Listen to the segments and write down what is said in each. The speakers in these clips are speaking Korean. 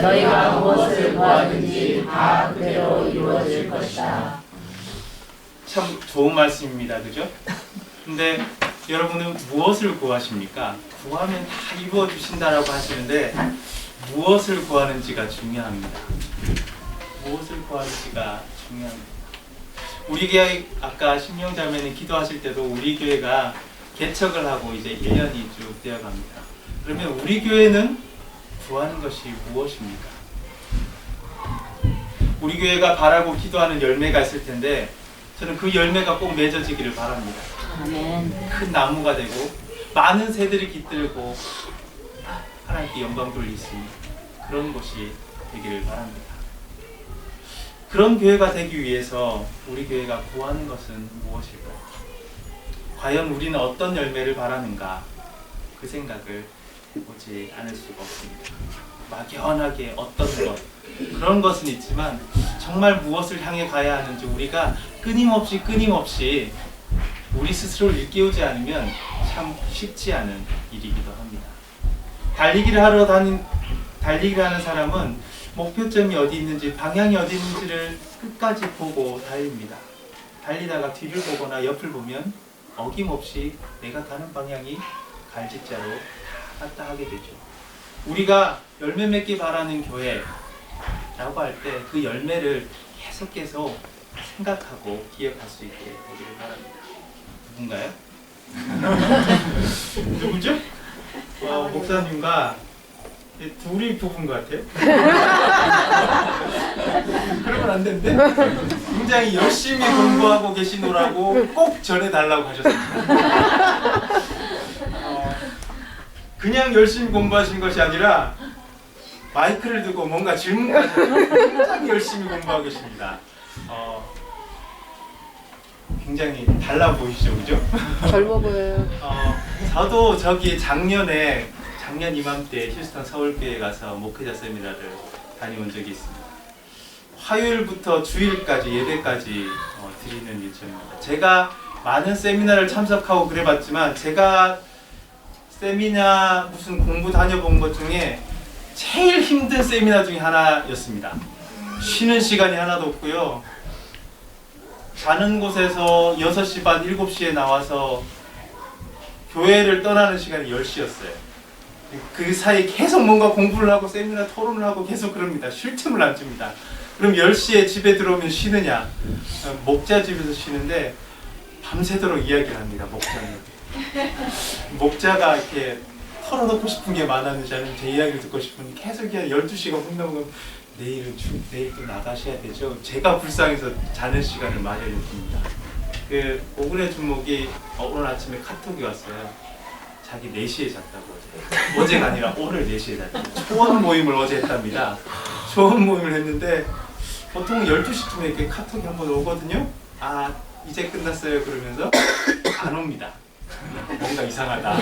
너희가 무엇을 구하든지 다 그대로 이루어질 것이다. 참 좋은 말씀입니다. 그죠? 근데 여러분은 무엇을 구하십니까? 구하면 다 이루어 주신다라고 하시는데 무엇을 구하는지가 중요합니다. 무엇을 구하는지가 중요합니다. 우리 교회 아까 신명자매는 기도하실 때도 우리 교회가 개척을 하고 이제 1년이 쭉 되어갑니다. 그러면 우리 교회는 구하는 것이 무엇입니까? 우리 교회가 바라고 기도하는 열매가 있을 텐데 저는 그 열매가 꼭 맺어지기를 바랍니다. 아멘. 큰 나무가 되고 많은 새들이 깃들고 하나님께 영광 돌릴 수 있는 그런 곳이 되기를 바랍니다. 그런 교회가 되기 위해서 우리 교회가 구하는 것은 무엇일까요? 과연 우리는 어떤 열매를 바라는가? 그 생각을 해보지 않을 수가 없습니다. 막연하게 어떤 것 그런 것은 있지만 정말 무엇을 향해 가야 하는지 우리가 끊임없이 우리 스스로를 일깨우지 않으면 참 쉽지 않은 일이기도 합니다. 달리기를 하는 사람은 목표점이 어디 있는지 방향이 어디 있는지를 끝까지 보고 달립니다. 달리다가 뒤를 보거나 옆을 보면 어김없이 내가 가는 방향이 갈짓자로 갔다 하게 되죠. 우리가 열매 맺기 바라는 교회라고 할 때 그 열매를 계속 생각하고 기억할 수 있게 되기를 바랍니다. 누군가요? 누구죠? 목사님과 둘이 부부인 것 같아요. 그러면 안 되는데 굉장히 열심히 공부하고 계시노라고 꼭 전해달라고 하셨습니다. 그냥 열심히 공부하신 것이 아니라 마이크를 두고 뭔가 질문까지 굉장히 열심히 공부하고 계십니다. 굉장히 달라 보이시죠, 그죠? 젊어 보여요. 저도 작년 이맘때 휴스턴 서울교회 가서 목회자 세미나를 다녀온 적이 있습니다. 화요일부터 주일까지 예배까지 드리는 일정입니다. 제가 많은 세미나를 참석하고 그래봤지만 제가 세미나 무슨 공부 다녀본 것 중에 제일 힘든 세미나 중에 하나였습니다. 쉬는 시간이 하나도 없고요. 자는 곳에서 6시 반, 7시에 나와서 교회를 떠나는 시간이 10시였어요. 그 사이 계속 뭔가 공부를 하고 세미나 토론을 하고 계속 그럽니다. 쉴 틈을 안 줍니다. 그럼 10시에 집에 들어오면 쉬느냐? 목자 집에서 쉬는데 밤새도록 이야기를 합니다. 목자가 이렇게 털어놓고 싶은 게 많았는지 아니면 제 이야기를 듣고 싶은지 계속 12시가 훌렁훌렁 내일 또 나가셔야 되죠. 제가 불쌍해서 자는 시간을 마련해 줍니다. 그 오그레 주목이 오늘 아침에 카톡이 왔어요. 자기 4시에 잤다고 어제가 아니라 오늘 4시에 잤다고. 초원 모임을 어제 했답니다. 초원 모임을 했는데 보통 12시쯤에 이렇게 카톡이 한번 오거든요. 아 이제 끝났어요 그러면서 안 옵니다. 뭔가 이상하다.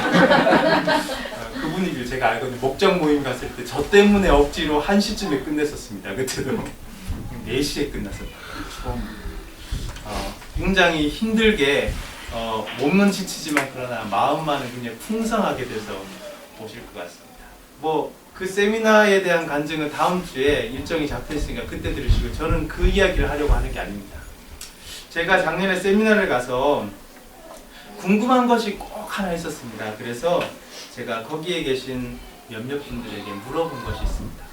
그 분위기를 제가 알거든요. 목장 모임 갔을 때 저 때문에 억지로 1시쯤에 끝냈었습니다. 그때도 4시에 끝났었다. 굉장히 힘들게 몸은 지치지만 그러나 마음만은 굉장히 풍성하게 돼서 오실 것 같습니다. 그 세미나에 대한 간증은 다음 주에 일정이 잡혀있으니까 그때 들으시고 저는 그 이야기를 하려고 하는 게 아닙니다. 제가 작년에 세미나를 가서 궁금한 것이 꼭 하나 있었습니다. 그래서 제가 거기에 계신 몇몇 분들에게 물어본 것이 있습니다.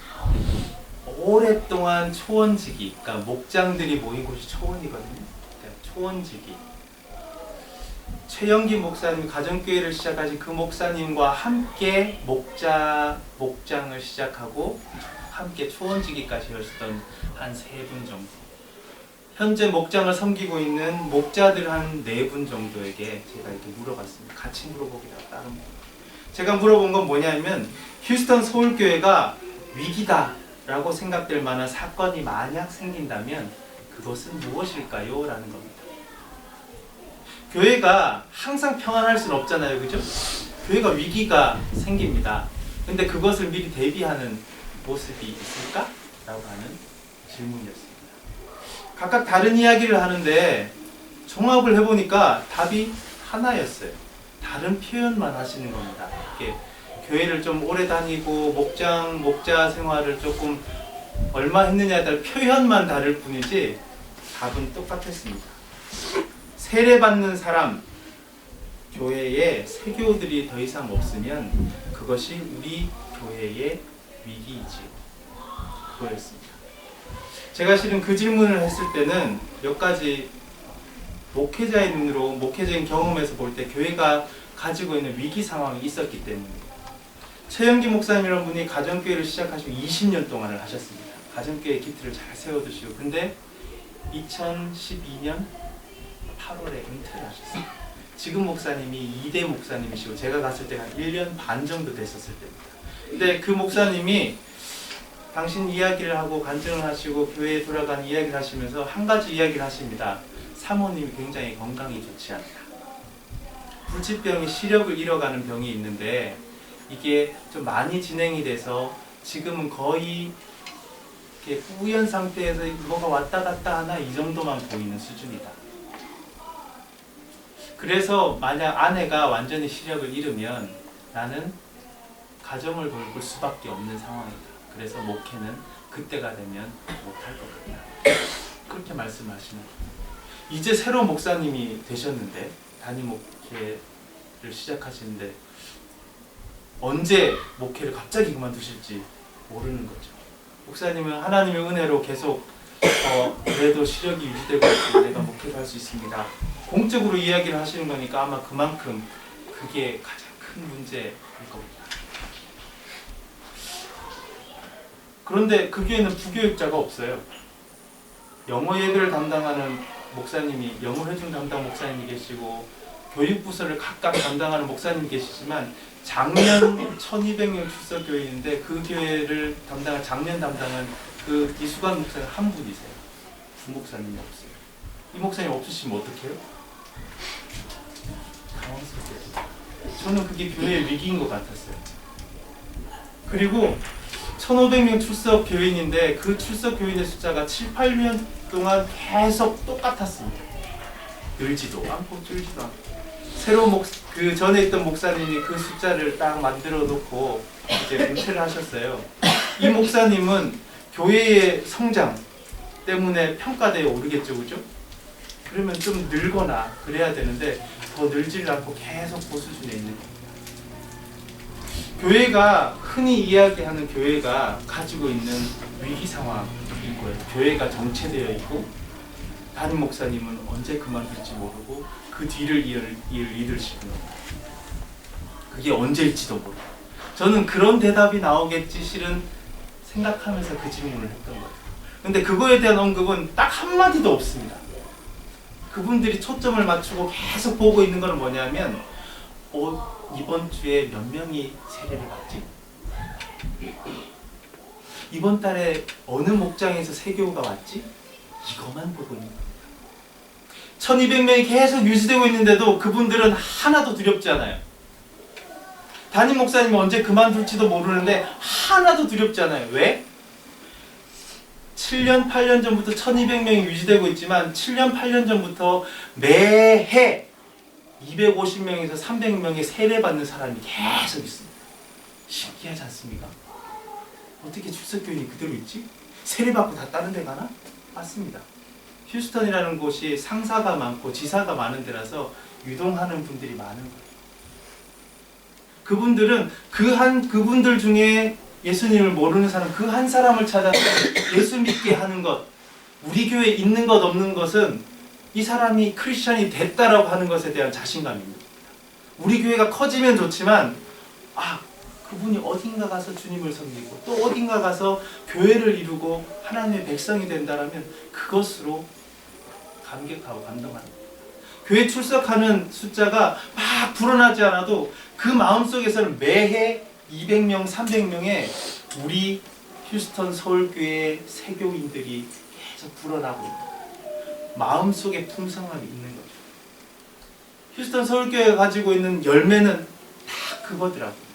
오랫동안 초원지기, 그러니까 목장들이 모인 곳이 초원이거든요. 그러니까 초원지기. 최영기 목사님 가정교회를 시작하신 그 목사님과 함께 목장을 시작하고 함께 초원지기까지 하셨던 한 3분 정도. 현재 목장을 섬기고 있는 목자들 한 4분 정도에게 제가 이렇게 물어봤습니다. 같이 물어보기가 따로. 제가 물어본 건 뭐냐면 휴스턴 서울교회가 위기다 라고 생각될 만한 사건이 만약 생긴다면 그것은 무엇일까요? 라는 겁니다. 교회가 항상 평안할 수는 없잖아요. 그죠? 교회가 위기가 생깁니다. 근데 그것을 미리 대비하는 모습이 있을까? 라고 하는 질문이었습니다. 각각 다른 이야기를 하는데 종합을 해보니까 답이 하나였어요. 다른 표현만 하시는 겁니다. 이렇게 교회를 좀 오래 다니고 목자 생활을 조금 얼마 했느냐에 따라 표현만 다를 뿐이지 답은 똑같았습니다. 세례받는 사람, 교회에 세교들이 더 이상 없으면 그것이 우리 교회의 위기이지요. 그거였습니다. 제가 실은 그 질문을 했을 때는 몇 가지 목회자의 눈으로, 목회적인 경험에서 볼 때 교회가 가지고 있는 위기 상황이 있었기 때문입니다. 최영기 목사님이라는 분이 가정교회를 시작하시고 20년 동안을 하셨습니다. 가정교회 기틀을 잘 세워두시고, 근데 2012년 8월에 은퇴를 하셨습니다. 지금 목사님이 2대 목사님이시고 제가 갔을 때가 한 1년 반 정도 됐었을 때입니다. 근데 그 목사님이 당신 이야기를 하고 간증을 하시고 교회에 돌아가는 이야기를 하시면서 한 가지 이야기를 하십니다. 사모님이 굉장히 건강이 좋지 않다. 불치병이 시력을 잃어가는 병이 있는데 이게 좀 많이 진행이 돼서 지금은 거의 이렇게 뿌연 상태에서 뭐가 왔다 갔다 하나 이 정도만 보이는 수준이다. 그래서 만약 아내가 완전히 시력을 잃으면 나는 가정을 돌볼 수밖에 없는 상황이다. 그래서 목회는 그때가 되면 못할 것 같다. 그렇게 말씀하시는 거예요. 이제 새로운 목사님이 되셨는데, 담임 목회를 시작하시는데 언제 목회를 갑자기 그만두실지 모르는 거죠. 목사님은 하나님의 은혜로 계속 그래도 시력이 유지되고 있고 내가 목회를 할 수 있습니다. 공적으로 이야기를 하시는 거니까 아마 그만큼 그게 가장 큰 문제일 겁니다. 그런데 그 교회는 부교육자가 없어요. 영어 예배를 담당하는 목사님이, 영어 회중 담당 목사님이 계시고 교육부서를 각각 담당하는 목사님이 계시지만 작년 1200명 출석교회인데 그 교회를 담당한 작년 담당은 그 이수관 목사님 한 분이세요. 부목사님이 없어요. 이 목사님 없으시면 어떡해요? 당황스럽겠죠. 저는 그게 교회의 위기인 것 같았어요. 그리고 1500명 출석 교인인데 그 출석 교인의 숫자가 7, 8년 동안 계속 똑같았습니다. 늘지도 않고 줄지도 않고. 새로운 그 전에 있던 목사님이 그 숫자를 딱 만들어 놓고 이제 은퇴를 하셨어요. 이 목사님은 교회의 성장 때문에 평가대에 오르겠죠, 그죠? 그러면 좀 늘거나 그래야 되는데 더 늘지를 않고 계속 그 수준에 있는 거예요. 교회가 흔히 이야기하는 교회가 가지고 있는 위기 상황인 거예요. 교회가 정체되어 있고 담임 목사님은 언제 그만둘지 모르고 그 뒤를 이을 리더십은 그게 언제일지도 모르고. 저는 그런 대답이 나오겠지 실은 생각하면서 그 질문을 했던 거예요. 근데 그거에 대한 언급은 딱 한마디도 없습니다. 그분들이 초점을 맞추고 계속 보고 있는 건 뭐냐면 이번 주에 몇 명이 세례를 받지? 이번 달에 어느 목장에서 세교가 왔지? 이것만 보고 있는 겁니다. 1200명이 계속 유지되고 있는데도 그분들은 하나도 두렵지 않아요. 담임 목사님이 언제 그만둘지도 모르는데 하나도 두렵지 않아요. 왜? 7년, 8년 전부터 1200명이 유지되고 있지만 7년, 8년 전부터 매해 250명에서 300명의 세례받는 사람이 계속 있습니다. 신기하지 않습니까? 어떻게 출석교인이 그대로 있지? 세례받고 다 다른 데 가나? 맞습니다. 휴스턴이라는 곳이 상사가 많고 지사가 많은 데라서 유동하는 분들이 많은 거예요. 그분들은 그분들 중에 예수님을 모르는 사람 그 한 사람을 찾아서 예수 믿게 하는 것, 우리 교회에 있는 것 없는 것은 이 사람이 크리스천이 됐다라고 하는 것에 대한 자신감입니다. 우리 교회가 커지면 좋지만 그분이 어딘가 가서 주님을 섬기고 또 어딘가 가서 교회를 이루고 하나님의 백성이 된다면 그것으로 감격하고 감동합니다. 교회 출석하는 숫자가 막 불어나지 않아도 그 마음속에서는 매해 200명, 300명의 우리 휴스턴 서울교회 세교인들이 계속 불어나고 있다. 마음속에 풍성함이 있는 거죠. 휴스턴 서울교회가 가지고 있는 열매는 다 그거더라고요.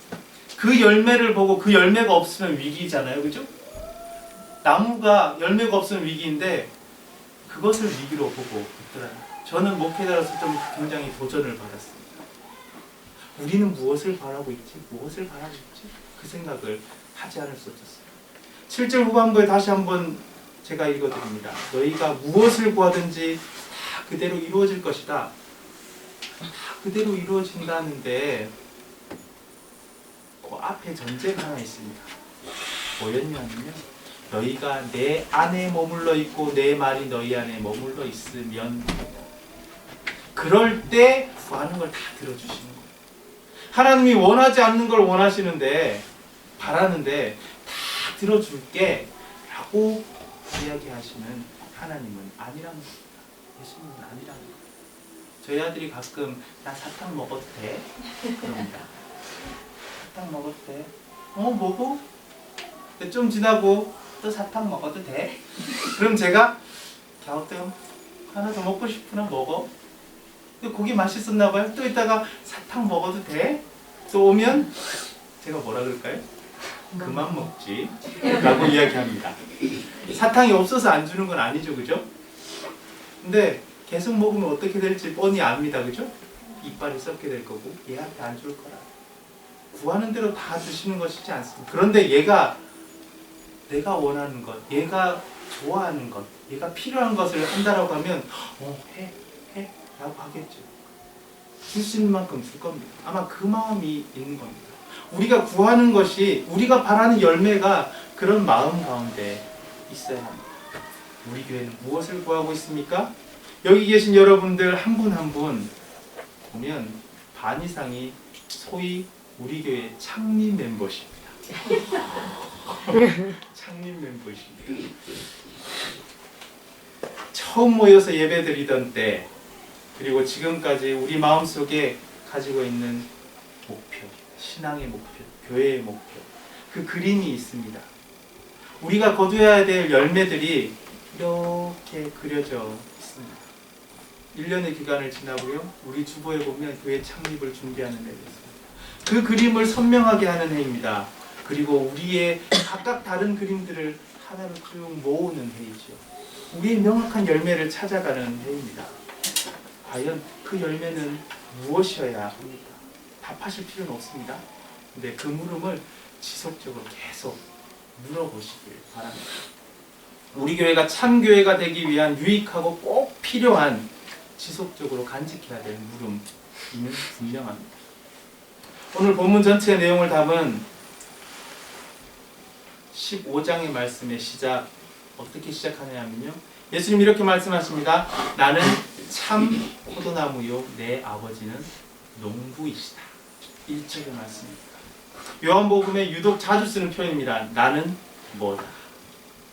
그 열매를 보고 그 열매가 없으면 위기잖아요. 그죠? 나무가 열매가 없으면 위기인데 그것을 위기로 보고 있더라고요. 저는 목회자로서 좀 굉장히 도전을 받았습니다. 우리는 무엇을 바라고 있지? 무엇을 바라고 있지? 그 생각을 하지 않을 수 없었어요. 7절 후반부에 다시 한번 제가 읽어드립니다. 너희가 무엇을 구하든지 다 그대로 이루어질 것이다. 다 그대로 이루어진다는데 그 앞에 전제가 하나 있습니다. 뭐였냐면요, 너희가 내 안에 머물러 있고 내 말이 너희 안에 머물러 있으면, 그럴 때 구하는 걸 다 들어주시는 거예요. 하나님이 원하지 않는 걸 원하시는데, 바라는데 다 들어줄게 라고 이야기하시는 하나님은 아니라는 겁니다. 예수님은 아니라는 거예요. 저희 아들이 가끔 나 사탕 먹어도 돼? 그럽니다. 사탕 먹어도 돼? 먹어? 좀 지나고 또 사탕 먹어도 돼? 그럼 제가 갸우뚱 하나 더 먹고 싶으나 먹어? 근데 고기 맛있었나 봐요. 또 이따가 사탕 먹어도 돼? 또 오면 제가 뭐라 그럴까요? 그만 먹지 라고 이야기합니다. 사탕이 없어서 안 주는 건 아니죠, 그죠? 근데 계속 먹으면 어떻게 될지 뻔히 압니다, 그죠? 이빨이 썩게 될 거고 얘한테 안 줄 거라. 구하는 대로 다 주시는 것이지 않습니다. 그런데 얘가 내가 원하는 것, 얘가 좋아하는 것, 얘가 필요한 것을 한다라고 하면 해 라고 하겠죠. 줄 수 있는 만큼 줄 겁니다. 아마 그 마음이 있는 겁니다. 우리가 구하는 것이, 우리가 바라는 열매가 그런 마음 가운데 있어야 합니다. 우리 교회는 무엇을 구하고 있습니까? 여기 계신 여러분들 한 분 한 분 보면 반 이상이 소위 우리 교회 창립 멤버십니다. 창립 멤버십니다. 처음 모여서 예배드리던 때, 그리고 지금까지 우리 마음속에 가지고 있는 목표, 신앙의 목표, 교회의 목표, 그 그림이 있습니다. 우리가 거두어야 될 열매들이 이렇게 그려져 있습니다. 1년의 기간을 지나고요, 우리 주보에 보면 교회 창립을 준비하는 해가 있습니다. 그 그림을 선명하게 하는 해입니다. 그리고 우리의 각각 다른 그림들을 하나로 쭉 모으는 해이죠. 우리의 명확한 열매를 찾아가는 해입니다. 과연 그 열매는 무엇이어야 합니까? 답하실 필요는 없습니다. 근데 그 물음을 지속적으로 계속 물어보시길 바랍니다. 우리 교회가 참교회가 되기 위한 유익하고 꼭 필요한, 지속적으로 간직해야 될 물음이는 분명합니다. 오늘 본문 전체의 내용을 담은 15장의 말씀의 시작, 어떻게 시작하냐면요, 예수님이 이렇게 말씀하십니다. 나는 참 포도나무요 내 아버지는 농부이시다. 1절의 말씀입니다. 요한복음에 유독 자주 쓰는 표현입니다. 나는 뭐다.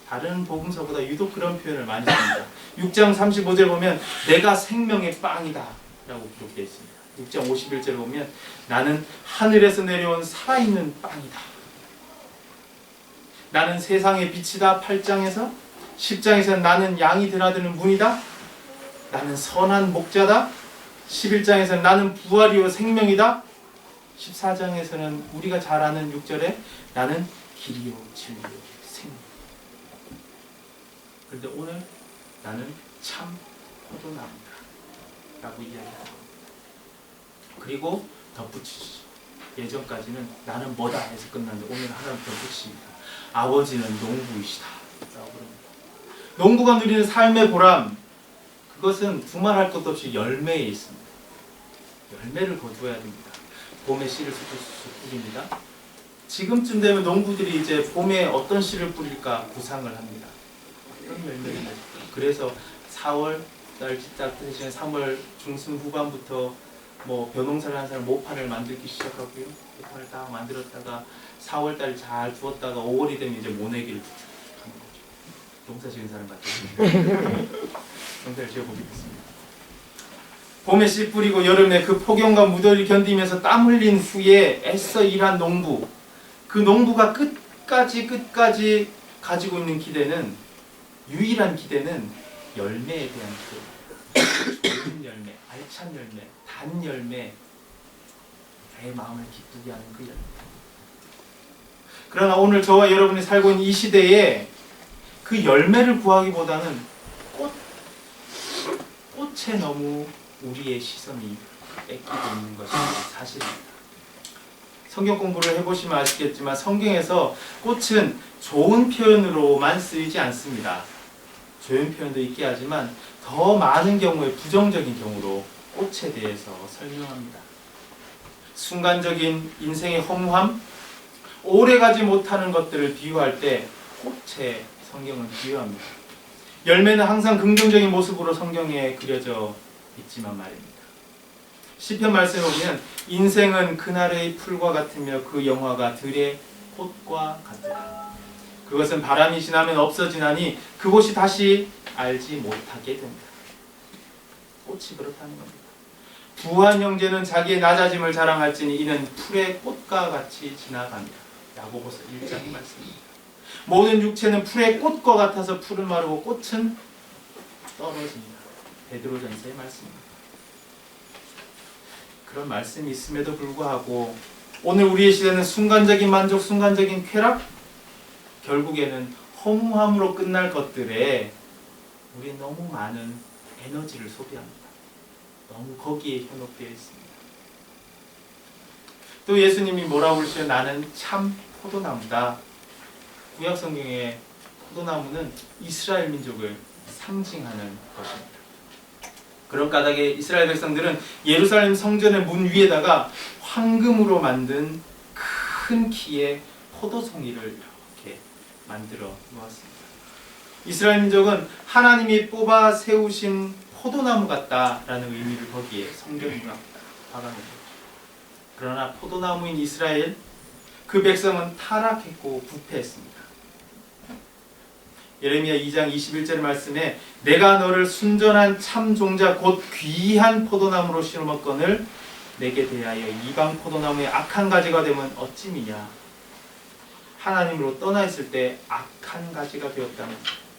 다른 복음서보다 유독 그런 표현을 많이 씁니다. 6장 35절 보면 내가 생명의 빵이다 라고 기록되어 있습니다. 6장 51절 보면 나는 하늘에서 내려온 살아있는 빵이다. 나는 세상의 빛이다. 8장에서 10장에서는 나는 양이 드나드는 문이다. 나는 선한 목자다. 11장에서는 나는 부활이요 생명이다. 14장에서는 우리가 잘 아는 6절에 나는 길이요 진리요 생명. 그런데 오늘 나는 참 포도나무다 라고 이야기합니다. 그리고 덧붙이시죠. 예전까지는 나는 뭐다 해서 끝났는데 오늘 하나는 덧붙입니다. 아버지는 농부이시다 라고 그럽니다. 농부가 누리는 삶의 보람, 그것은 두말할 것도 없이 열매에 있습니다. 열매를 거두어야 됩니다. 봄에 씨를 뿌립니다. 지금쯤 되면 농부들이 이제 봄에 어떤 씨를 뿌릴까 구상을 합니다. 어떤 열매를 맺을까. 그래서 4월 달 대신에 3월 중순 후반부터 뭐 벼농사를 하는 사람 모판을 만들기 시작하고요. 모판을 딱 만들었다가 4월 달 잘 두었다가 5월이 되면 이제 모내기를 하는 거죠. 농사 지은 사람 같죠. 농사를 지어보겠습니다. 봄에 씨 뿌리고 여름에 그 폭염과 무더위를 견디면서 땀 흘린 후에 애써 일한 농부, 그 농부가 끝까지 가지고 있는 기대는, 유일한 기대는 열매에 대한 기대입니다. 좋은 열매, 알찬 열매, 단 열매, 내 마음을 기쁘게 하는 그 열매. 그러나 오늘 저와 여러분이 살고 있는 이 시대에 그 열매를 구하기보다는 꽃에 너무 우리의 시선이 뺏기고 있는 것이 사실입니다. 성경 공부를 해보시면 아시겠지만 성경에서 꽃은 좋은 표현으로만 쓰이지 않습니다. 좋은 표현도 있게 하지만 더 많은 경우에 부정적인 경우로 꽃에 대해서 설명합니다. 순간적인 인생의 허무함, 오래가지 못하는 것들을 비유할 때 꽃에 성경은 비유합니다. 열매는 항상 긍정적인 모습으로 성경에 그려져 있지만 말입니다. 시편 말씀에 보면 인생은 그날의 풀과 같으며 그 영화가 들의 꽃과 같으라. 그것은 바람이 지나면 없어지나니 그곳이 다시 알지 못하게 된다. 꽃이 그렇다는 겁니다. 부한 형제는 자기의 낮아짐을 자랑할지니 이는 풀의 꽃과 같이 지나간다. 야고보서 1장의 말씀입니다. 모든 육체는 풀의 꽃과 같아서 풀은 마르고 꽃은 떨어집니다. 베드로전서의 말씀입니다. 그런 말씀이 있음에도 불구하고 오늘 우리의 시대는 순간적인 만족, 순간적인 쾌락, 결국에는 허무함으로 끝날 것들에 우리 너무 많은 에너지를 소비합니다. 너무 거기에 현혹되어 있습니다. 또 예수님이 뭐라고 그러시죠? 나는 참 포도나무다. 구약 성경의 포도나무는 이스라엘 민족을 상징하는 것입니다. 그런 까닭에 이스라엘 백성들은 예루살렘 성전의 문 위에다가 황금으로 만든 큰 키의 포도송이를 이렇게 만들어 놓았습니다. 이스라엘 민족은 하나님이 뽑아 세우신 포도나무 같다라는 의미를 거기에 성경으로 박아놓은 거죠. 그러나 포도나무인 이스라엘, 그 백성은 타락했고 부패했습니다. 예레미야 2장 21절 말씀에 내가 너를 순전한 참 종자 곧 귀한 포도나무로 심었거늘 내게 대하여 이방 포도나무의 악한 가지가 되면 어찌미냐. 하나님으로 떠나 있을 때 악한 가지가 되었다는 것입니다.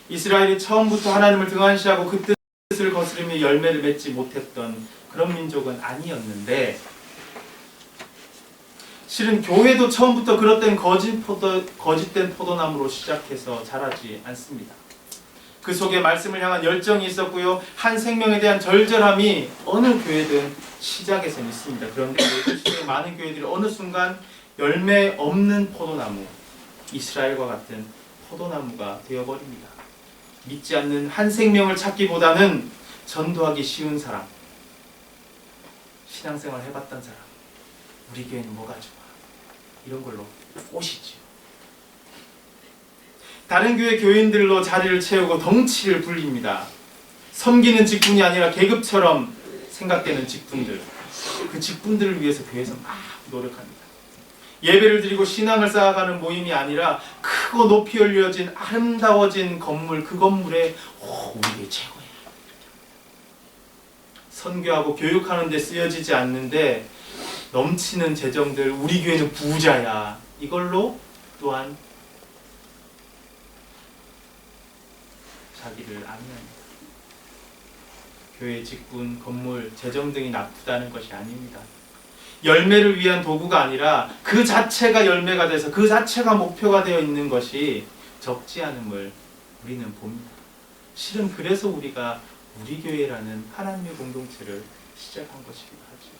이스라엘이 처음부터 하나님을 등한시하고 그 뜻을 거스르며 열매를 맺지 못했던 그런 민족은 아니었는데, 실은 교회도 처음부터 그릇된 거짓된 포도나무로 시작해서 자라지 않습니다. 그 속에 말씀을 향한 열정이 있었고요, 한 생명에 대한 절절함이 어느 교회든 시작에선 있습니다. 그런데 요즘 시대의 많은 교회들이 어느 순간 열매 없는 포도나무, 이스라엘과 같은 포도나무가 되어버립니다. 믿지 않는 한 생명을 찾기보다는 전도하기 쉬운 사람, 신앙생활 해봤던 사람, 우리 교회는 뭐가 좋아, 이런 걸로 꼬시죠. 다른 교회 교인들로 자리를 채우고 덩치를 불립니다. 섬기는 직분이 아니라 계급처럼 생각되는 직분들, 그 직분들을 위해서 교회에서 막 노력합니다. 예배를 드리고 신앙을 쌓아가는 모임이 아니라 크고 높이 열려진 아름다워진 건물, 그 건물에 우리 교회 최고야. 선교하고 교육하는 데 쓰여지지 않는데 넘치는 재정들, 우리 교회는 부자야, 이걸로 또한 자기를 안내합니다. 교회 직분, 건물, 재정 등이 나쁘다는 것이 아닙니다. 열매를 위한 도구가 아니라 그 자체가 열매가 돼서 그 자체가 목표가 되어 있는 것이 적지 않음을 우리는 봅니다. 실은 그래서 우리가 우리 교회라는 하나님의 공동체를 시작한 것이기도 하죠.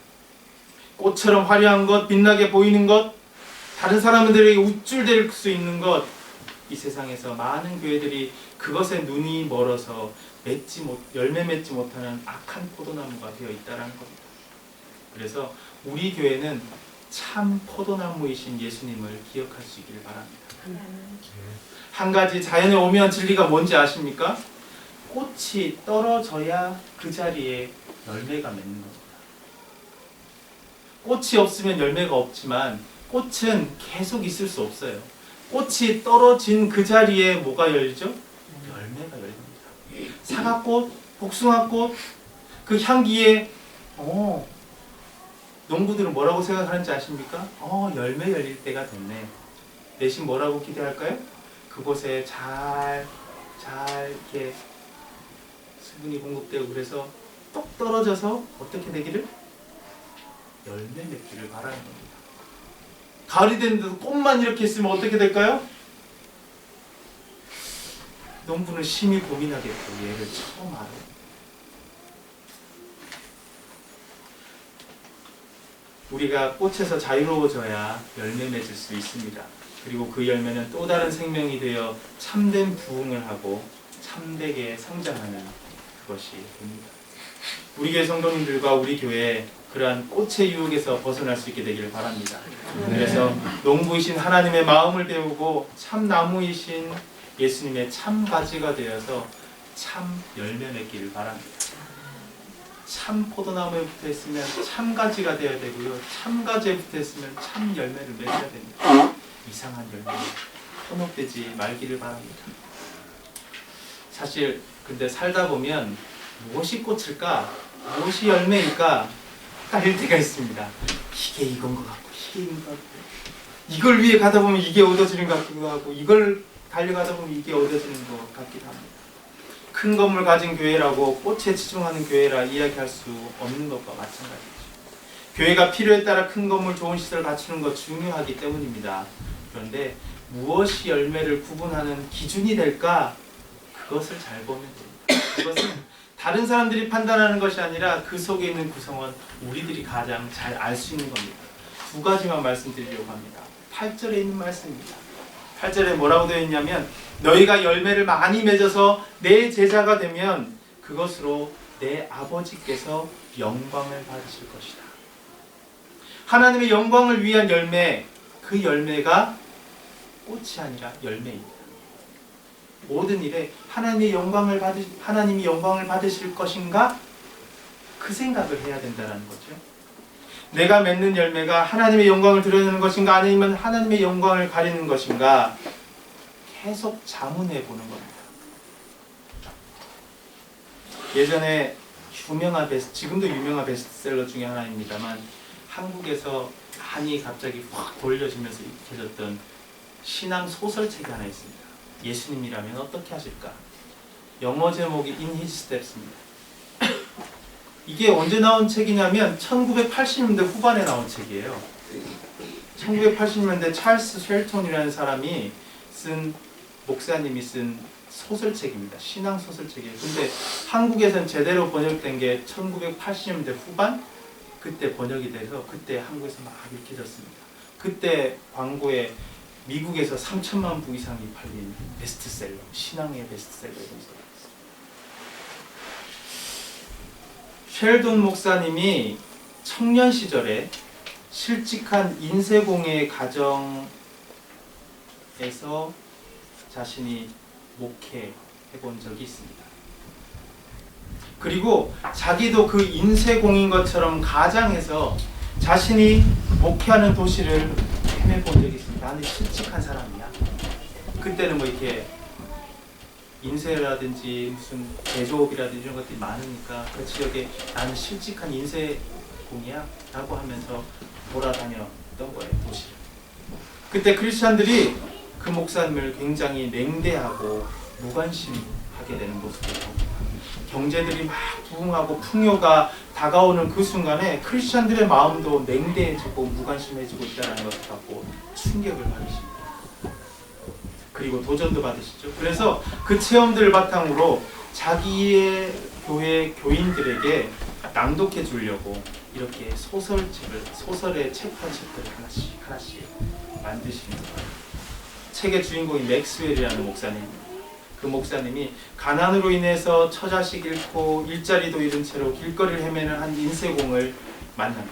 꽃처럼 화려한 것, 빛나게 보이는 것, 다른 사람들에게 우쭐댈 수 있는 것, 이 세상에서 많은 교회들이 그것에 눈이 멀어서 열매 맺지 못하는 악한 포도나무가 되어 있다는 겁니다. 그래서 우리 교회는 참 포도나무이신 예수님을 기억할 수 있기를 바랍니다. 한 가지 자연에 오묘한 진리가 뭔지 아십니까? 꽃이 떨어져야 그 자리에 열매가 맺는 겁니다. 꽃이 없으면 열매가 없지만 꽃은 계속 있을 수 없어요. 꽃이 떨어진 그 자리에 뭐가 열리죠? 열매가 열립니다. 사과꽃, 복숭아꽃, 그 향기에 농부들은 뭐라고 생각하는지 아십니까? 열매 열릴 때가 됐네. 대신 뭐라고 기대할까요? 그곳에 잘 이렇게 수분이 공급되고 그래서 똑 떨어져서 어떻게 되기를? 열매 맺기를 바라는 겁니다. 가을이 됐는데도 꽃만 이렇게 있으면 어떻게 될까요? 농부는 심히 고민하겠고 얘를 처음 알아요. 우리가 꽃에서 자유로워져야 열매 맺을 수 있습니다. 그리고 그 열매는 또 다른 생명이 되어 참된 부흥을 하고 참되게 성장하는 그것이 됩니다. 우리 교회 성도님들과 우리 교회에 그러한 꽃의 유혹에서 벗어날 수 있게 되기를 바랍니다. 그래서 농부이신 하나님의 마음을 배우고 참 나무이신 예수님의 참 가지가 되어서 참 열매 맺기를 바랍니다. 참 포도나무에 붙어 있으면 참 가지가 되어야 되고요. 참 가지에 붙어 있으면 참 열매를 맺어야 됩니다. 이상한 열매 현혹되지 말기를 바랍니다. 사실 근데 살다 보면 무엇이 꽃일까? 무엇이 열매일까? 헷갈릴 때가 있습니다. 이게 이건 것 같고 이게 이건 것 같고 이걸 위해 가다 보면 이게 얻어지는 것 같기도 하고 이걸 달려가다 보면 이게 얻어지는 것 같기도 합니다. 큰 건물 가진 교회라고 꽃에 치중하는 교회라 이야기할 수 없는 것과 마찬가지죠. 교회가 필요에 따라 큰 건물, 좋은 시설 갖추는 것 중요하기 때문입니다. 그런데 무엇이 열매를 구분하는 기준이 될까? 그것을 잘 보면 됩니다. 그것은 다른 사람들이 판단하는 것이 아니라 그 속에 있는 구성원, 우리들이 가장 잘 알 수 있는 겁니다. 두 가지만 말씀드리려고 합니다. 8절에 있는 말씀입니다. 8절에 뭐라고 되어 있냐면 너희가 열매를 많이 맺어서 내 제자가 되면 그것으로 내 아버지께서 영광을 받으실 것이다. 하나님의 영광을 위한 열매, 그 열매가 꽃이 아니라 열매입니다. 모든 일에 하나님이 영광을 받으실 것인가? 그 생각을 해야 된다는 거죠. 내가 맺는 열매가 하나님의 영광을 드러내는 것인가 아니면 하나님의 영광을 가리는 것인가 계속 자문해 보는 겁니다. 예전에 지금도 유명한 베스트셀러 중에 하나입니다만 한국에서 많이 갑자기 확 돌려지면서 익혀졌던 신앙 소설책이 하나 있습니다. 예수님이라면 어떻게 하실까? 영어 제목이 In His Steps입니다. 이게 언제 나온 책이냐면 1980년대 후반에 나온 책이에요. 1980년대 찰스 쉘턴이라는 사람이 목사님이 쓴 소설책입니다. 신앙 소설책이에요. 근데 한국에서는 제대로 번역된 게 1980년대 후반? 그때 번역이 돼서 그때 한국에서 막 읽혀졌습니다. 그때 광고에 미국에서 3천만 부 이상이 팔린 베스트셀러, 신앙의 베스트셀러입니다. 쉘돈 목사님이 청년 시절에 실직한 인쇄공예 가정에서 자신이 목회해 본 적이 있습니다. 그리고 자기도 그 인쇄공인 것처럼 가장해서 자신이 목회하는 도시를 헤매본 적이 있습니다. 나는 실직한 사람이야. 그때는 뭐 이렇게 인쇄라든지 무슨 제조업이라든지 이런 것들이 많으니까 그 지역에 나는 실직한 인쇄공이야 라고 하면서 돌아다녔던 거예요, 도시를. 그때 크리스찬들이 그 목사님을 굉장히 냉대하고 무관심하게 되는 모습을 봅니다. 경제들이 막 부흥하고 풍요가 다가오는 그 순간에 크리스찬들의 마음도 냉대해지고 무관심해지고 있다는 것을 갖고 충격을 받으십니다. 그리고 도전도 받으시죠. 그래서 그 체험들을 바탕으로 자기의 교회 교인들에게 낭독해 주려고 이렇게 소설의 챕터를 하나씩 만드시는 거예요. 책의 주인공이 맥스웰이라는 목사님입니다. 그 목사님이 가난으로 인해서 처자식 잃고 일자리도 잃은 채로 길거리를 헤매는 한 인쇄공을 만납니다.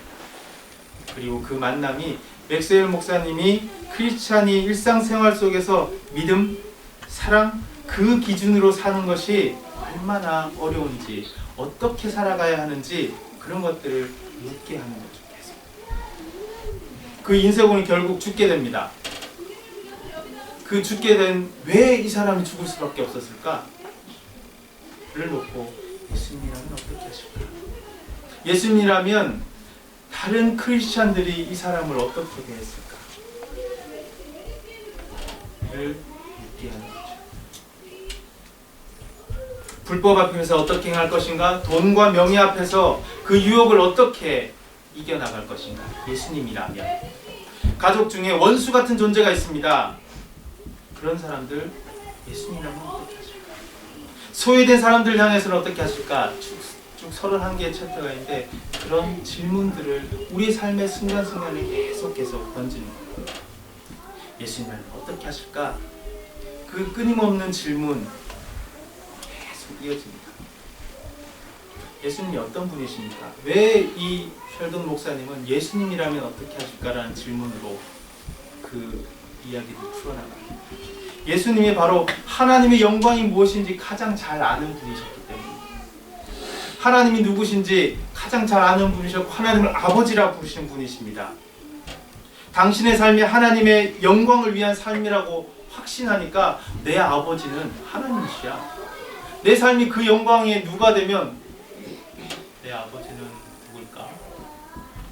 그리고 그 만남이 맥스웰 목사님이 크리스찬이 일상생활 속에서 믿음, 사랑, 그 기준으로 사는 것이 얼마나 어려운지, 어떻게 살아가야 하는지 그런 것들을 묻게 하는 거죠. 계속. 그 인쇄공이 결국 죽게 됩니다. 그 죽게 된 왜 이 사람이 죽을 수밖에 없었을까? 를 놓고 예수님이라면 어떻게 하실까? 예수님이라면 다른 크리스찬들이 이 사람을 어떻게 대했을까? 를 묻게 하는 거죠. 불법 앞에서 어떻게 행할 것인가? 돈과 명예 앞에서 그 유혹을 어떻게 이겨나갈 것인가? 예수님이라면. 가족 중에 원수 같은 존재가 있습니다. 그런 사람들 예수님이라면 어떻게 하실까? 소외된 사람들 향해서는 어떻게 하실까? 쭉 31개의 챕터가 있는데 그런 질문들을 우리 삶의 순간순간에 계속 던지는 거예요. 예수님은 어떻게 하실까? 그 끊임없는 질문 계속 이어집니다. 예수님이 어떤 분이십니까? 왜 이 셜돈 목사님은 예수님이라면 어떻게 하실까라는 질문으로 그 이야기를 풀어나가요. 예수님이 바로 하나님의 영광이 무엇인지 가장 잘 아는 분이셨기 때문에, 하나님이 누구신지 가장 잘 아는 분이셨고 하나님을 아버지라 부르신 분이십니다. 당신의 삶이 하나님의 영광을 위한 삶이라고 확신하니까 내 아버지는 하나님이시야. 내 삶이 그 영광에 누가 되면 내 아버지는 누굴까?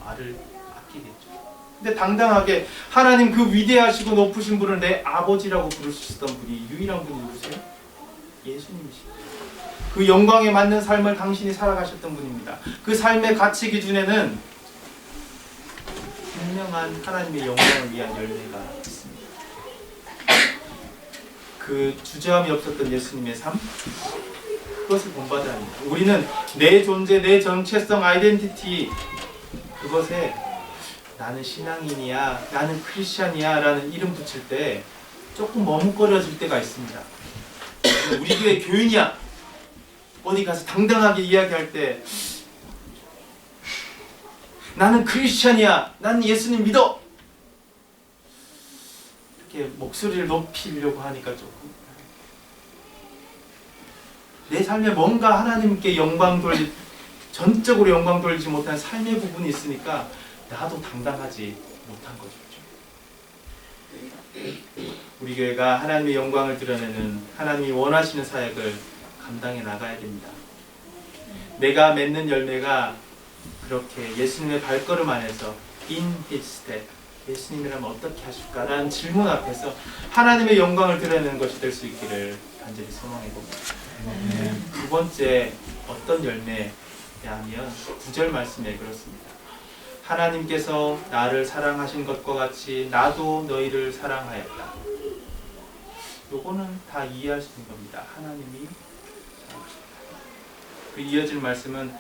말을 아끼겠죠. 근데 당당하게 하나님 그 위대하시고 높으신 분을 내 아버지라고 부르셨던 분이 유일한 분이 누구세요? 예수님이십니다. 그 영광에 맞는 삶을 당신이 살아가셨던 분입니다. 그 삶의 가치 기준에는 분명한 하나님의 영광을 위한 열매가 있습니다. 그 주저함이 없었던 예수님의 삶, 그것을 본받아야 합니다. 우리는 내 존재, 내 정체성, 아이덴티티, 그것에 나는 신앙인이야, 나는 크리스찬이야 라는 이름 붙일 때 조금 머뭇거려질 때가 있습니다. 우리 교회 교인이야, 어디 가서 당당하게 이야기할 때 나는 크리스찬이야, 나는 예수님 믿어, 이렇게 목소리를 높이려고 하니까 조금 내 삶에 뭔가 하나님께 전적으로 영광 돌리지 못한 삶의 부분이 있으니까 나도 당당하지 못한 거죠. 우리 교회가 하나님의 영광을 드러내는 하나님이 원하시는 사역을 감당해 나가야 됩니다. 내가 맺는 열매가 그렇게 예수님의 발걸음 안에서 in his step, 예수님이라면 어떻게 하실까라는 질문 앞에서 하나님의 영광을 드러내는 것이 될 수 있기를 간절히 소망해 봅니다. 두 번째 어떤 열매냐면 9절 말씀에 그렇습니다. 하나님께서 나를 사랑하신 것과 같이 나도 너희를 사랑하였다. 요거는 다 이해할 수 있는 겁니다. 하나님이 사랑하셨다. 그 이어질 말씀은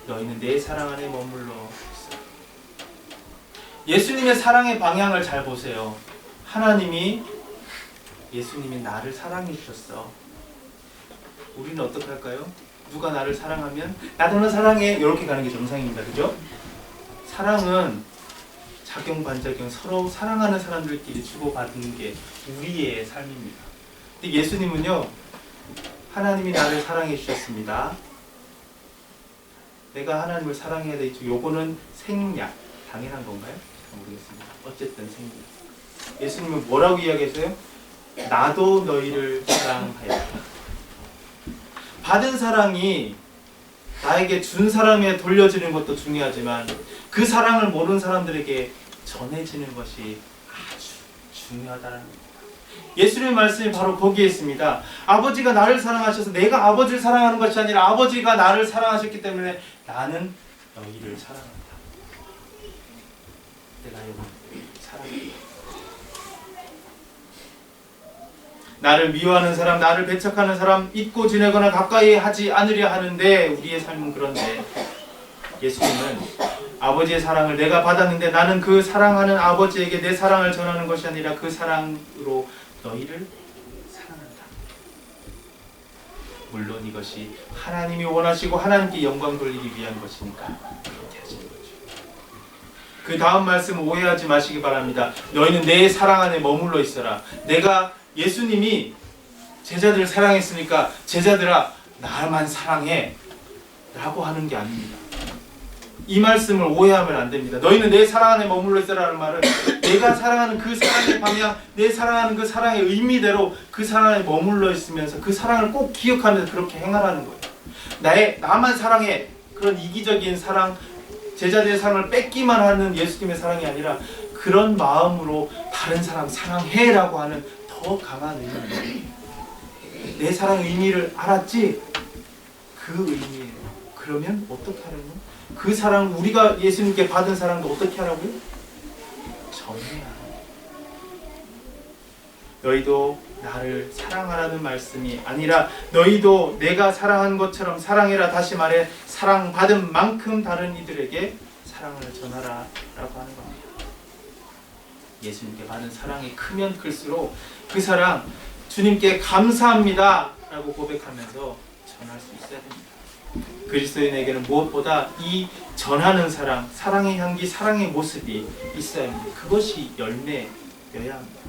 너희는 내 사랑 안에 머물러 있어. 예수님의 사랑의 방향을 잘 보세요. 예수님이 나를 사랑해 주셨어. 우리는 어떻게 할까요? 누가 나를 사랑하면 나도 너 사랑해, 이렇게 가는 게 정상입니다. 그죠? 사랑은 작용 반작용, 서로 사랑하는 사람들끼리 주고받는 게 우리의 삶입니다. 근데 예수님은요, 하나님이 나를 사랑해 주셨습니다. 내가 하나님을 사랑해야 되죠. 요거는 생략, 당연한 건가요? 잘 모르겠습니다. 어쨌든 생략. 예수님은 뭐라고 이야기했어요? 나도 너희를 사랑하였다. 받은 사랑이 나에게 준 사람에 돌려지는 것도 중요하지만 그 사랑을 모르는 사람들에게 전해지는 것이 아주 중요하다는 겁니다. 예수님의 말씀이 바로 거기에 있습니다. 아버지가 나를 사랑하셔서 내가 아버지를 사랑하는 것이 아니라 아버지가 나를 사랑하셨기 때문에 나는 너희를 사랑한다. 내가 여러분을 사랑한다. 나를 미워하는 사람, 나를 배척하는 사람, 잊고 지내거나 가까이 하지 않으려 하는데 우리의 삶은 그런데 예수님은 아버지의 사랑을 내가 받았는데 나는 그 사랑하는 아버지에게 내 사랑을 전하는 것이 아니라 그 사랑으로 너희를 사랑한다. 물론 이것이 하나님이 원하시고 하나님께 영광 돌리기 위한 것이니까 그렇게 하시는 거죠. 그 다음 말씀 오해하지 마시기 바랍니다. 너희는 내 사랑 안에 머물러 있어라. 예수님이 제자들을 사랑했으니까 제자들아 나만 사랑해 라고 하는 게 아닙니다. 이 말씀을 오해하면 안 됩니다. 너희는 내 사랑 안에 머물러 있어라는 말은 내가 사랑하는 그 사랑의 방향, 내 사랑하는 그 사랑의 의미대로 그 사랑 안에 머물러 있으면서 그 사랑을 꼭 기억하면서 그렇게 행하라는 거예요. 나만 사랑해, 그런 이기적인 사랑, 제자들의 사랑을 뺏기만 하는 예수님의 사랑이 아니라 그런 마음으로 다른 사람 사랑해라고 하는 더 강한 의미입니다. 내 사랑의 의미를 알았지? 그 의미예요. 그러면 어떻게 하려고? 그 사랑, 우리가 예수님께 받은 사랑도 어떻게 하라고요? 전해야. 너희도 나를 사랑하라는 말씀이 아니라 너희도 내가 사랑한 것처럼 사랑해라. 다시 말해 사랑받은 만큼 다른 이들에게 사랑을 전하라 라고 하는 겁니다. 예수님께 받은 사랑이 크면 클수록 그 사랑 주님께 감사합니다 라고 고백하면서 전할 수 있어야 됩니다. 그리스도인에게는 무엇보다 이 전하는 사랑, 사랑의 향기, 사랑의 모습이 있어야 합니다. 그것이 열매여야 합니다.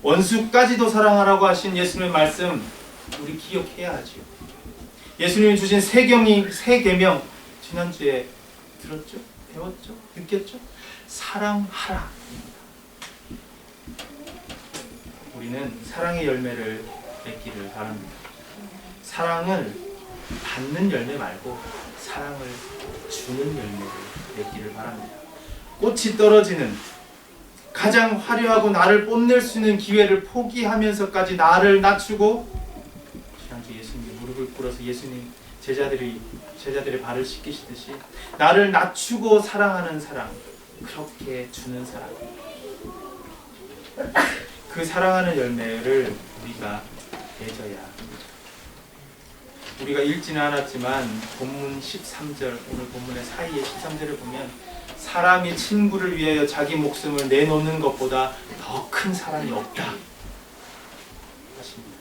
원수까지도 사랑하라고 하신 예수님의 말씀 우리 기억해야 하죠. 예수님이 주신 세 계명 지난주에 들었죠? 배웠죠? 느꼈죠? 사랑하라. 우리는 사랑의 열매를 맺기를 바랍니다. 사랑을 받는 열매 말고 사랑을 주는 열매를 맺기를 바랍니다. 꽃이 떨어지는 가장 화려하고 나를 뽐낼 수 있는 기회를 포기하면서까지 나를 낮추고, 지난주 예수님이 무릎을 꿇어서 예수님 제자들의 발을 씻기시듯이 나를 낮추고 사랑하는 사랑, 그렇게 주는 사랑, 그 사랑하는 열매를 우리가 맺어야 합니다. 우리가 읽지는 않았지만 본문 13절, 오늘 본문의 사이에 13절을 보면 사람이 친구를 위하여 자기 목숨을 내놓는 것보다 더 큰 사랑이 없다 하십니다.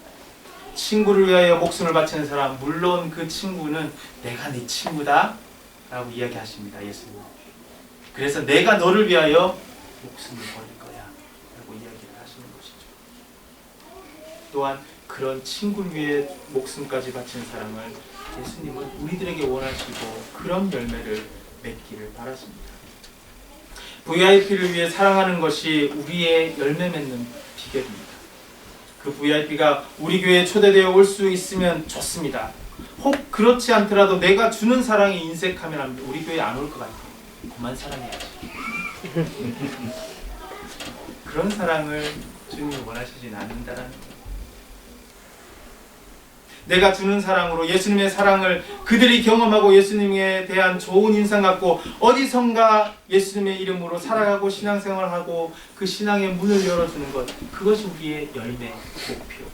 친구를 위하여 목숨을 바치는 사람, 물론 그 친구는 내가 네 친구다 라고 이야기하십니다. 예수님. 그래서 내가 너를 위하여 목숨을 버릴 거야 라고 이야기를 하시는 것이죠. 또한 그런 친구를 위해 목숨까지 바치는 사랑을 예수님은 우리들에게 원하시고 그런 열매를 맺기를 바라십니다. VIP를 위해 사랑하는 것이 우리의 열매 맺는 비결입니다. 그 VIP가 우리 교회에 초대되어 올 수 있으면 좋습니다. 혹 그렇지 않더라도 내가 주는 사랑이 인색하면 우리 교회에 안 올 것 같아요. 그만 사랑해야지. 그런 사랑을 주님이 원하시진 않는다라는 거예요. 내가 주는 사랑으로 예수님의 사랑을 그들이 경험하고 예수님에 대한 좋은 인상 갖고 어디선가 예수님의 이름으로 살아가고 신앙생활하고 그 신앙의 문을 열어주는 것, 그것이 우리의 열매 목표예요.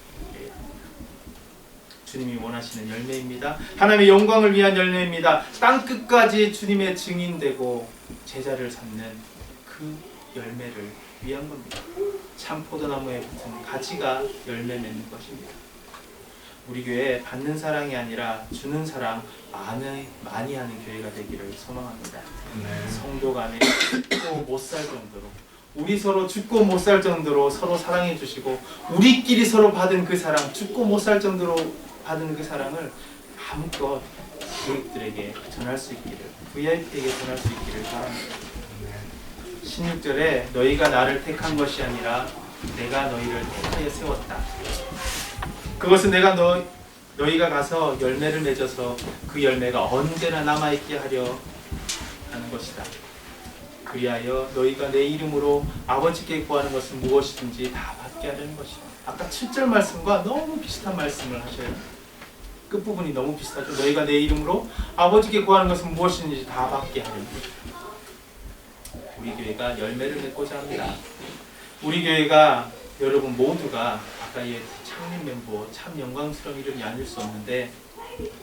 주님이 원하시는 열매입니다. 하나님의 영광을 위한 열매입니다. 땅끝까지 주님의 증인되고 제자를 삼는 그 열매를 위한 겁니다. 참 포도나무에 붙은 가지가 열매 맺는 것입니다. 우리 교회 받는 사랑이 아니라 주는 사랑 많이 하는 교회가 되기를 소망합니다. 성도 간에 죽고 못 살 정도로, 우리 서로 죽고 못 살 정도로 서로 사랑해 주시고, 우리끼리 서로 받은 그 사랑, 죽고 못 살 정도로 받은 그 사랑을 마음껏 교육들에게 전할 수 있기를, VIP에게 전할 수 있기를 바랍니다. 16절에 너희가 나를 택한 것이 아니라 내가 너희를 택하여 세웠다. 그것은 내가 너희가 가서 열매를 맺어서 그 열매가 언제나 남아있게 하려 하는 것이다. 그리하여 너희가 내 이름으로 아버지께 구하는 것은 무엇이든지 다 받게 하려는 것이다. 아까 7절 말씀과 너무 비슷한 말씀을 하셔요. 끝부분이 너무 비슷하죠. 너희가 내 이름으로 아버지께 구하는 것은 무엇이든지 다 받게 하려는 것이다. 우리 교회가 열매를 맺고자 합니다. 우리 교회가 여러분 모두가 아까의 창립 멤버 참 영광스러운 이름이 아닐 수 없는데,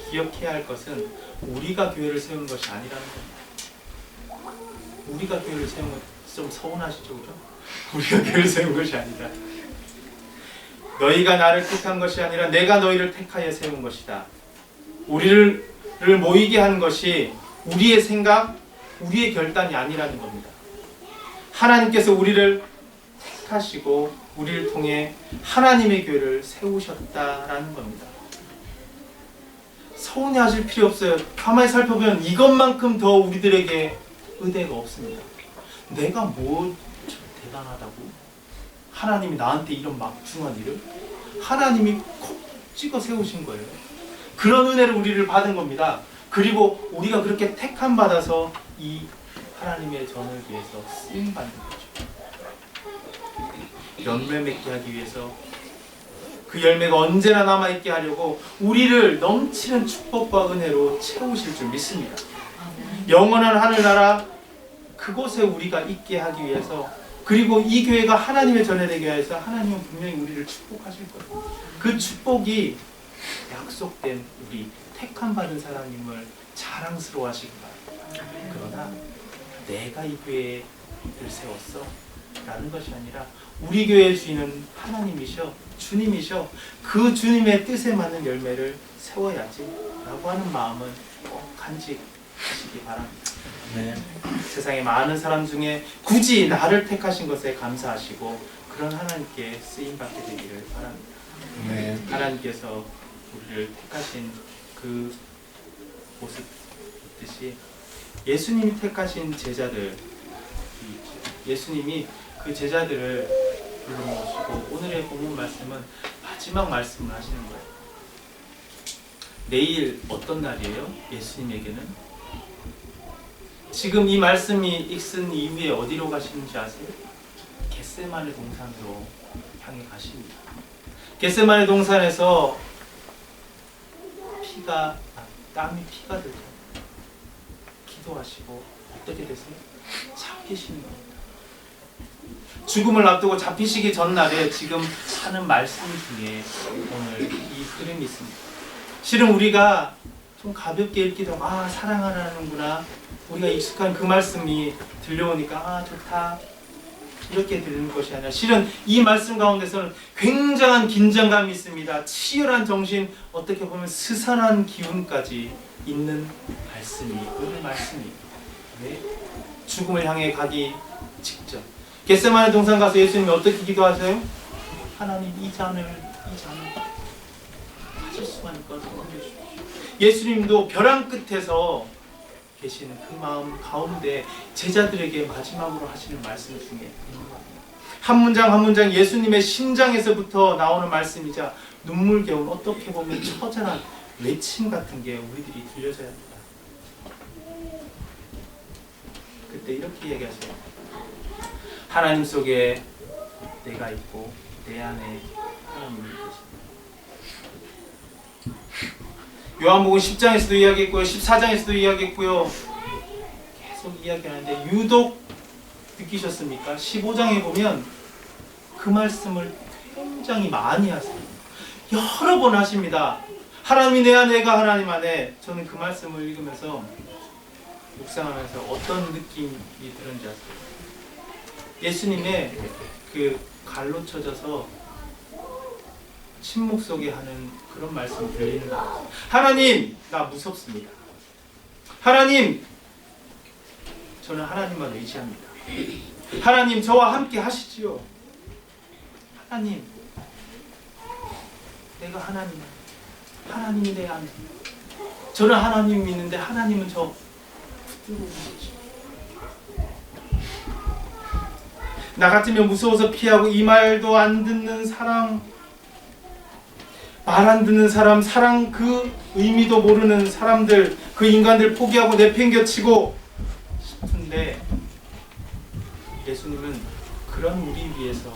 기억해야 할 것은 우리가 교회를 세우는 것이 아니라는 겁니다. 우리가 교회를 세우는 것 좀 서운하시죠, 그죠? 우리가 교회를 세운 것이 아니다. 너희가 나를 택한 것이 아니라 내가 너희를 택하여 세운 것이다. 우리를 모이게 한 것이 우리의 생각, 우리의 결단이 아니라는 겁니다. 하나님께서 우리를 택하시고 우리를 통해 하나님의 교회를 세우셨다라는 겁니다. 서운해하실 필요 없어요. 가만히 살펴보면 이것만큼 더 우리들에게 은혜가 없습니다. 내가 뭐 대단하다고? 하나님이 나한테 이런 막중한 일을? 하나님이 콕 찍어 세우신 거예요. 그런 은혜를 우리를 받은 겁니다. 그리고 우리가 그렇게 택함 받아서 이 하나님의 전을 위해서 쓰임 받는 거죠. 열매 맺게 하기 위해서, 그 열매가 언제나 남아있게 하려고 우리를 넘치는 축복과 은혜로 채우실 줄 믿습니다. 영원한 하늘나라 그곳에 우리가 있게 하기 위해서 그리고 이 교회가 하나님의 전해되게 해서 하나님은 분명히 우리를 축복하실 거예요. 그 축복이 약속된 우리 택함 받은 사람임을 자랑스러워 하시기 바랍니다. 그러나 내가 이 교회를 세웠어 라는 것이 아니라 우리 교회의 주인은 하나님이셔, 주님이셔, 그 주님의 뜻에 맞는 열매를 세워야지 라고 하는 마음은 꼭 간직하시기 바랍니다. 네. 세상에 많은 사람 중에 굳이 나를 택하신 것에 감사하시고 그런 하나님께 쓰임받게 되기를 바랍니다. 네. 하나님께서 우리를 택하신 그 모습 있듯이 예수님이 택하신 제자들, 예수님이 그 제자들을 불러모시고 오늘의 본문 말씀은 마지막 말씀을 하시는 거예요. 내일 어떤 날이에요? 예수님에게는? 지금 이 말씀이 읽은 이후에 어디로 가시는지 아세요? 겟세마네 동산으로 향해 가십니다. 겟세마네 동산에서 땀이 피가 들고 기도하시고 어떻게 되세요? 잡히시는 겁니다. 죽음을 앞두고 잡히시기 전날에 지금 하는 말씀 중에 오늘 이 흐름이 있습니다. 실은 우리가 좀 가볍게 읽기도 하고 사랑하라는구나, 우리가 익숙한 그 말씀이 들려오니까 좋다 이렇게 들리는 것이 아니라 실은 이 말씀 가운데서는 굉장한 긴장감이 있습니다. 치열한 정신, 어떻게 보면 스산한 기운까지 있는 말씀이 오늘 말씀입니다. 왜? 죽음을 향해 가기 직전 겟세마네 동산 가서 예수님이 어떻게 기도하세요? 하나님 이 잔을 가질 수만 있거든 주십시오. 예수님도 벼랑 끝에서 계시는 그 마음 가운데 제자들에게 마지막으로 하시는 말씀 중에 있는 겁니다. 한 문장 한 문장 예수님의 심장에서부터 나오는 말씀이자 눈물겨운 어떻게 보면 처절한 외침 같은 게 우리들이 들려져야 합니다. 그때 이렇게 얘기하세요. 하나님 속에 내가 있고 내 안에 하나님이 계십니다. 요한복음 10장에서도 이야기했고요, 14장에서도 이야기했고요, 계속 이야기하는데 유독 느끼셨습니까? 15장에 보면 그 말씀을 굉장히 많이 하세요. 여러 번 하십니다. 하나님이 내 안에, 내가 하나님 안에. 저는 그 말씀을 읽으면서 묵상하면서 어떤 느낌이 드는지 아세요? 예수님의 그 갈로 쳐져서 침묵 속에 하는 그런 말씀이 들리는 거예요. 하나님, 나 무섭습니다. 하나님, 저는 하나님만 의지합니다. 하나님, 저와 함께 하시지요. 하나님, 내가 하나님이 내 안에. 저는 하나님 믿는데 하나님은 저 붙들고 계시죠. 나 같으면 무서워서 피하고 이 말도 안 듣는 사랑, 말 안 듣는 사람, 사랑 그 의미도 모르는 사람들, 그 인간들 포기하고 내팽겨치고 싶은데 예수님은 그런 우리 위해서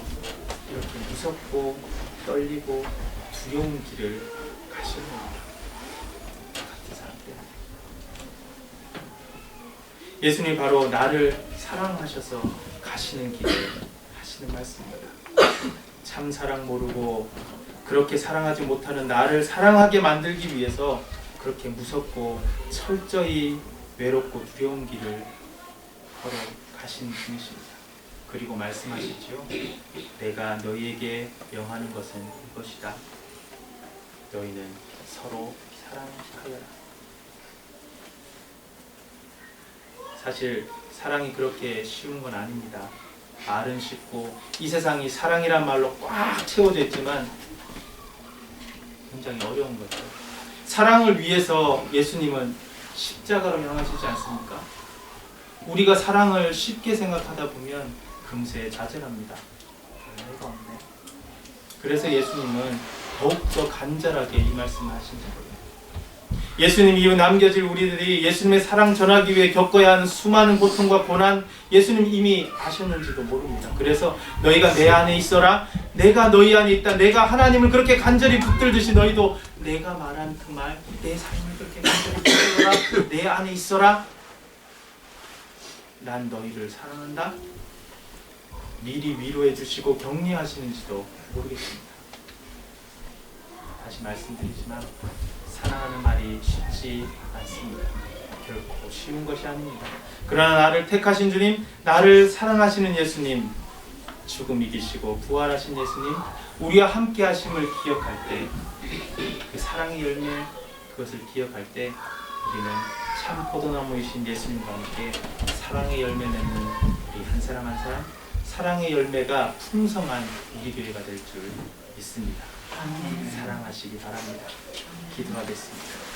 이렇게 무섭고 떨리고 두려운 길을 가시는 겁니다. 같은 사람 때문에. 예수님이 바로 나를 사랑하셔서 가시는 길을 하시는 말씀입니다. 참 사랑 모르고 그렇게 사랑하지 못하는 나를 사랑하게 만들기 위해서 그렇게 무섭고 철저히 외롭고 두려운 길을 걸어 가신 분이십니다. 그리고 말씀하시지요. 내가 너희에게 명하는 것은 이것이다. 너희는 서로 사랑하여라. 사실 사랑이 그렇게 쉬운 건 아닙니다. 말은 쉽고 이 세상이 사랑이란 말로 꽉 채워져 있지만 굉장히 어려운 거죠. 사랑을 위해서 예수님은 십자가로 향하시지 않습니까? 우리가 사랑을 쉽게 생각하다 보면 금세 좌절합니다. 별거 없네. 그래서 예수님은 더욱더 간절하게 이 말씀을 하신 거예요. 예수님 이후 남겨질 우리들이 예수님의 사랑 전하기 위해 겪어야 하는 수많은 고통과 고난, 예수님 이미 아셨는지도 모릅니다. 그래서 너희가 내 안에 있어라. 내가 너희 안에 있다. 내가 하나님을 그렇게 간절히 붙들듯이 너희도 내가 말한 그 말, 내 삶을 그렇게 간절히 붙들어라. 내 안에 있어라. 난 너희를 사랑한다. 미리 위로해 주시고 격려하시는지도 모르겠습니다. 다시 말씀드리지만 사랑하는 말이 쉽지 않습니다. 결코 쉬운 것이 아닙니다. 그러나 나를 택하신 주님, 나를 사랑하시는 예수님, 죽음 이기시고 부활하신 예수님, 우리와 함께 하심을 기억할 때, 그 사랑의 열매, 그것을 기억할 때 우리는 참 포도나무이신 예수님과 함께 사랑의 열매 맺는 우리 한 사람 한 사람, 사랑의 열매가 풍성한 우리 교회가 될 줄 믿습니다. 사랑하시기 바랍니다. 기도하겠습니다.